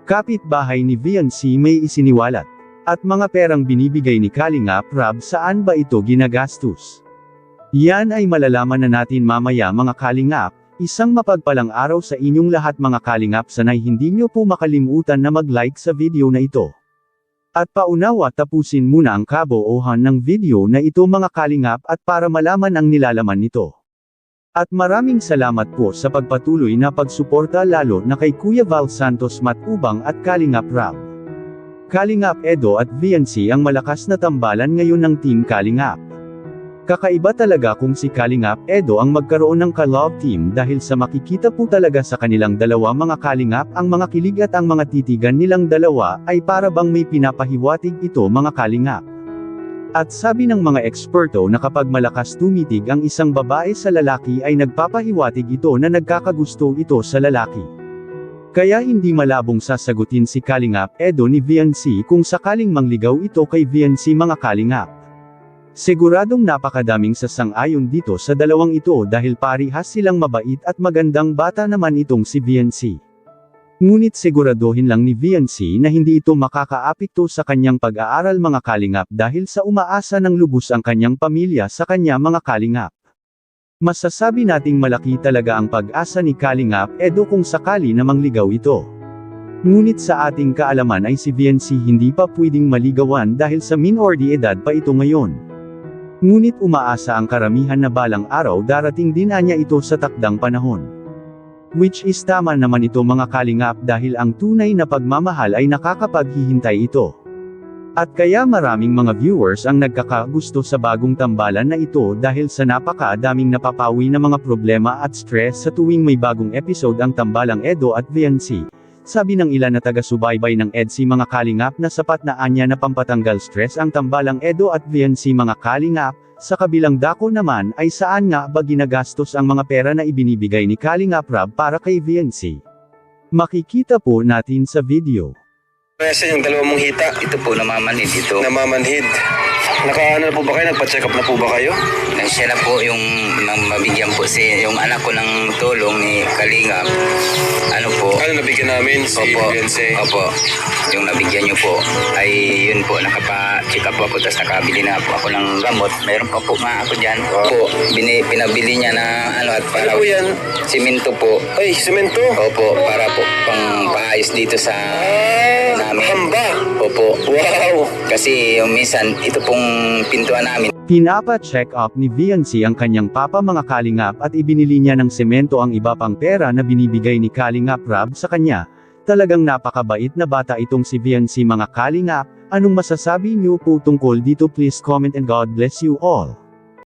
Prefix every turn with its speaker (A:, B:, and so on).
A: Kapitbahay ni Viancy may isiniwalat. At mga perang binibigay ni Kalingap Rab, saan ba ito ginagastos? Yan ay malalaman na natin mamaya mga Kalingap. Isang mapagpalang araw sa inyong lahat mga Kalingap, sanay hindi nyo po makalimutan na mag-like sa video na ito. At paunawa tapusin muna ang kabuuan ng video na ito mga Kalingap at para malaman ang nilalaman nito. At maraming salamat po sa pagpatuloy na pagsuporta lalo na kay Kuya Val Santos Matubang at Kalingap Rab. Kalingap Edo at Viancy ang malakas na tambalan ngayon ng Team Kalingap. Kakaiba talaga kung si Kalingap Edo ang magkaroon ng ka-love team dahil sa makikita po talaga sa kanilang dalawa mga Kalingap, ang mga kilig at ang mga titigan nilang dalawa ay para bang may pinapahiwatig ito mga Kalingap. At sabi ng mga eksperto na kapag malakas tumitig ang isang babae sa lalaki ay nagpapahiwatig ito na nagkakagusto ito sa lalaki. Kaya hindi malabong sasagutin si Kalingap Edo ni Viancy kung sakaling mangligaw ito kay Viancy mga Kalingap. Siguradong napakadaming sasang-ayon dito sa dalawang ito dahil parihas silang mabait at magandang bata naman itong si Viancy. Ngunit siguraduhin lang ni Viancy na hindi ito makakaapekto sa kanyang pag-aaral mga Kalingap dahil sa umaasa ng lubos ang kanyang pamilya sa kanya mga Kalingap. Masasabi nating malaki talaga ang pag-asa ni Kalingap Edo kung sakali na mangligaw ito. Ngunit sa ating kaalaman ay si Viancy hindi pa pwedeng maligawan dahil sa minor de edad pa ito ngayon. Ngunit umaasa ang karamihan na balang araw darating din niya ito sa takdang panahon. Which is tama naman ito mga Kalingap dahil ang tunay na pagmamahal ay nakakapaghihintay ito. At kaya maraming mga viewers ang nagkakagusto sa bagong tambalan na ito dahil sa napakadaming napapawi na mga problema at stress sa tuwing may bagong episode ang tambalang Edo at Viancy. Sabi ng ilan na taga-subaybay ng EDC mga Kalingap na sapat na anya na pampatanggal stress ang tambalang Edo at Viancy mga Kalingap, sa kabilang dako naman ay saan nga ba ginagastos ang mga pera na ibinibigay ni Kalingap Rab para kay Viancy. Makikita po natin sa video.
B: Nasaan yung dalawa mong hita?
C: Ito po, namamanhid ito.
B: Namamanhid. Nakaano na po ba kayo? Nagpa-check up na po ba kayo?
C: Siya na po yung mabigyan po yung anak ko ng tulong ni Kalingap. Ano po?
B: Ano nabigyan namin si Viancy?
C: Opo. Yung nabigyan niyo po ay yun po, nakapa-check up ako tapos nakabili na po ako ng gamot. Mayroon pa po nga ako dyan. Po, pinabili niya na at para
B: ano po yan?
C: Simento po.
B: Ay, simento?
C: Opo, para po pang paayos dito sa namin.
B: Hamba?
C: Opo.
B: Wow!
C: Kasi yung minsan, ito pong pintuan namin.
A: Pinapa-check up ni Viancy ang kanyang papa mga Kalingap at ibinili niya ng semento ang iba pang pera na binibigay ni Kalingap Rab sa kanya. Talagang napakabait na bata itong si Viancy mga Kalingap. Anong masasabi niyo po tungkol dito? Please comment and God bless you all.